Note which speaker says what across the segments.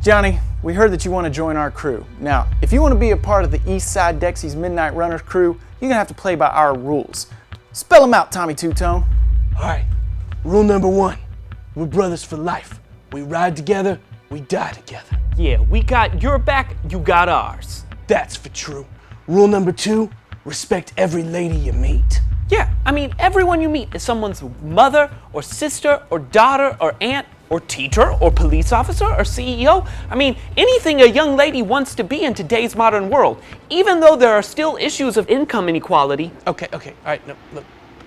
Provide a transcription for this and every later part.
Speaker 1: Johnny, we heard that you want to join our crew. Now, if you want to be a part of the Eastside Dexy's Midnight Runners crew, you're going to have to play by our rules. Spell them out, Tommy Two-Tone.
Speaker 2: All right, rule number 1, we're brothers for life. We ride together, we die together.
Speaker 3: Yeah, we got your back, you got ours.
Speaker 2: That's for true. Rule number 2, respect every lady you meet.
Speaker 3: Yeah, I mean, everyone you meet is someone's mother or sister or daughter or aunt or teacher or police officer or CEO. I mean, anything a young lady wants to be in today's modern world, even though there are still issues of income inequality.
Speaker 2: Okay, all right, no, look,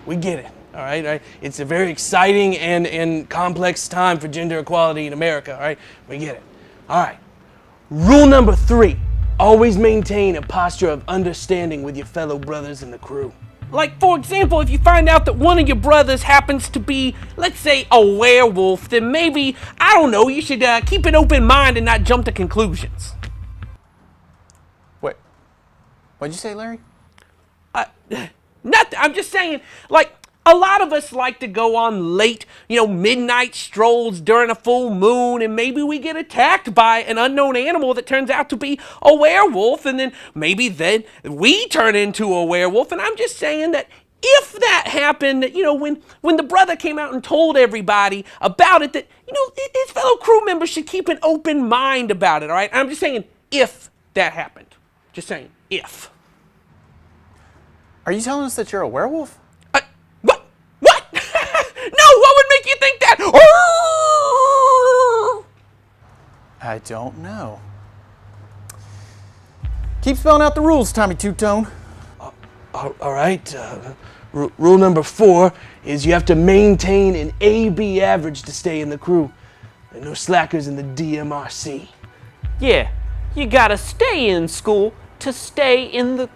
Speaker 2: we get it, all right? It's a very exciting and complex time for gender equality in America, all right? We get it. All right, rule number 3, always maintain a posture of understanding with your fellow brothers in the crew.
Speaker 3: Like, for example, if you find out that one of your brothers happens to be, let's say, a werewolf, then maybe, I don't know, you should keep an open mind and not jump to conclusions.
Speaker 1: Wait, what'd you say, Larry?
Speaker 3: Nothing. I'm just saying, like, a lot of us like to go on late, midnight strolls during a full moon, and maybe we get attacked by an unknown animal that turns out to be a werewolf, and then we turn into a werewolf. And I'm just saying that if that happened, when the brother came out and told everybody about it, that, his fellow crew members should keep an open mind about it, all right? I'm just saying if that happened. Just saying, if.
Speaker 1: Are you telling us that you're a werewolf?
Speaker 3: No, what would make you think that?
Speaker 1: I don't know. Keep spelling out the rules, Tommy Two-Tone.
Speaker 2: All right, rule number 4 is you have to maintain an AB average to stay in the crew. There are no slackers in the DMRC.
Speaker 3: Yeah, you gotta stay in school to stay in the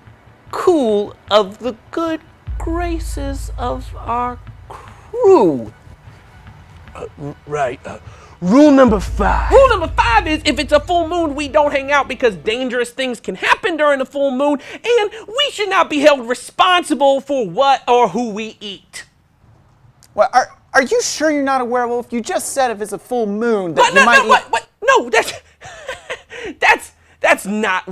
Speaker 3: cool of the good graces of our crew.
Speaker 2: Right. Rule number 5.
Speaker 3: Rule number 5 is if it's a full moon, we don't hang out because dangerous things can happen during a full moon, and we should not be held responsible for what or who we eat.
Speaker 1: Well, are you sure you're not a werewolf? You just said if it's a full moon that
Speaker 3: No, that's not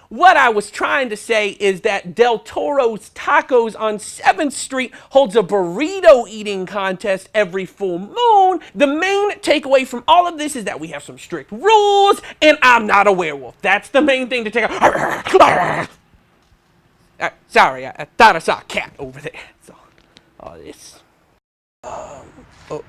Speaker 3: what I was trying to say is that Del Toro's Tacos on 7th Street holds a burrito eating contest every full moon. The main takeaway from all of this is that we have some strict rules, and I'm not a werewolf. That's the main thing to take out. Sorry, I thought I saw a cat over there. So, all this.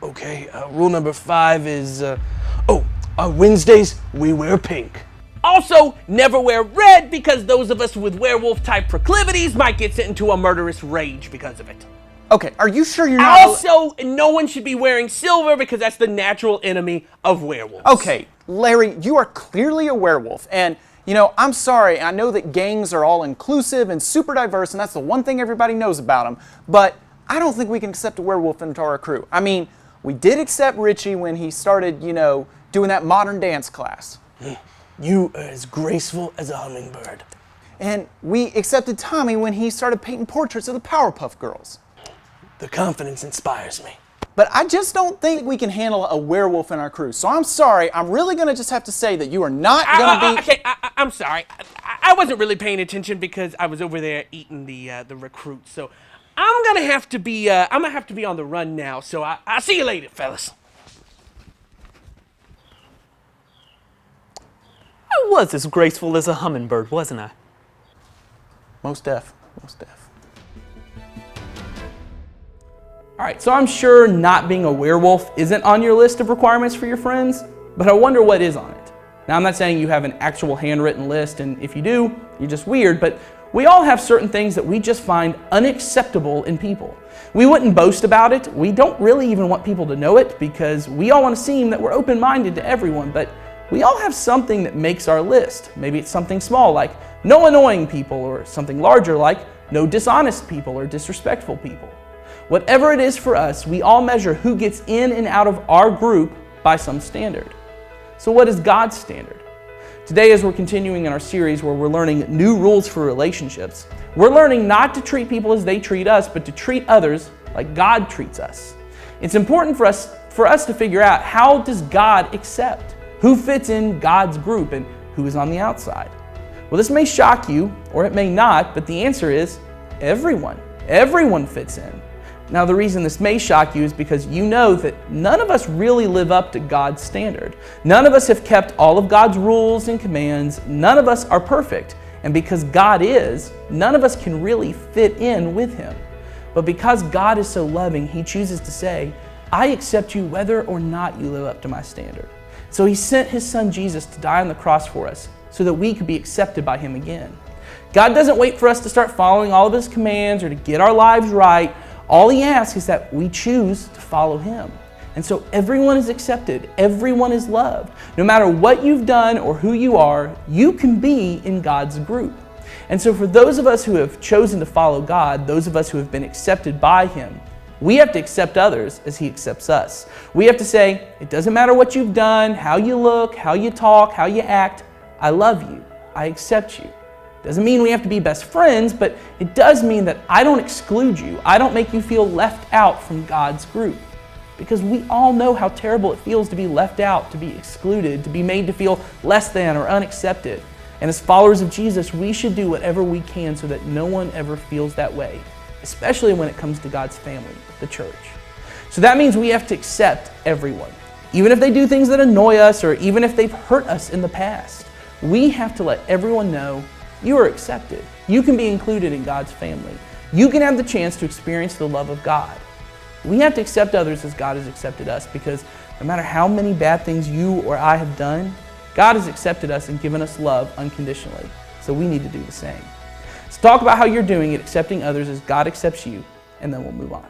Speaker 2: Okay, rule number 5 is, on Wednesdays, we wear pink.
Speaker 3: Also, never wear red because those of us with werewolf-type proclivities might get sent into a murderous rage because of it.
Speaker 1: Okay, are you sure you're not...
Speaker 3: Also, no one should be wearing silver because that's the natural enemy of werewolves.
Speaker 1: Okay, Larry, you are clearly a werewolf, and, I'm sorry, I know that gangs are all inclusive and super diverse, and that's the one thing everybody knows about them, but I don't think we can accept a werewolf into our crew. I mean, we did accept Richie when he started, doing that modern dance class.
Speaker 2: You are as graceful as a hummingbird.
Speaker 1: And we accepted Tommy when he started painting portraits of the Powerpuff Girls.
Speaker 2: The confidence inspires me.
Speaker 1: But I just don't think we can handle a werewolf in our crew. So I'm sorry, I'm really going to just have to say that you are not going to be...
Speaker 3: Okay, I'm sorry. I wasn't really paying attention because I was over there eating the recruits. So I'm going to have to be on the run now. So I'll see you later, fellas. I was as graceful as a hummingbird, wasn't I?
Speaker 1: Most deaf.
Speaker 4: All right, so I'm sure not being a werewolf isn't on your list of requirements for your friends, but I wonder what is on it. Now, I'm not saying you have an actual handwritten list, and if you do, you're just weird, but we all have certain things that we just find unacceptable in people. We wouldn't boast about it. We don't really even want people to know it because we all want to seem that we're open-minded to everyone, but we all have something that makes our list. Maybe it's something small like no annoying people, or something larger like no dishonest people or disrespectful people. Whatever it is for us, we all measure who gets in and out of our group by some standard. So what is God's standard? Today, as we're continuing in our series where we're learning new rules for relationships, we're learning not to treat people as they treat us, but to treat others like God treats us. It's important for us to figure out, how does God accept? Who fits in God's group and who is on the outside? Well, this may shock you, or it may not, but the answer is everyone. Everyone fits in. Now, the reason this may shock you is because you know that none of us really live up to God's standard. None of us have kept all of God's rules and commands. None of us are perfect. And because God is, none of us can really fit in with Him. But because God is so loving, He chooses to say, I accept you whether or not you live up to my standard. So He sent His Son Jesus to die on the cross for us so that we could be accepted by Him again. God doesn't wait for us to start following all of His commands or to get our lives right. All He asks is that we choose to follow Him. And so everyone is accepted. Everyone is loved. No matter what you've done or who you are, you can be in God's group. And so for those of us who have chosen to follow God, those of us who have been accepted by Him, we have to accept others as He accepts us. We have to say, it doesn't matter what you've done, how you look, how you talk, how you act, I love you. I accept you. Doesn't mean we have to be best friends, but it does mean that I don't exclude you. I don't make you feel left out from God's group. Because we all know how terrible it feels to be left out, to be excluded, to be made to feel less than or unaccepted. And as followers of Jesus, we should do whatever we can so that no one ever feels that way, especially when it comes to God's family, the church. So that means we have to accept everyone. Even if they do things that annoy us or even if they've hurt us in the past, we have to let everyone know you are accepted. You can be included in God's family. You can have the chance to experience the love of God. We have to accept others as God has accepted us because no matter how many bad things you or I have done, God has accepted us and given us love unconditionally. So we need to do the same. So talk about how you're doing at accepting others as God accepts you, and then we'll move on.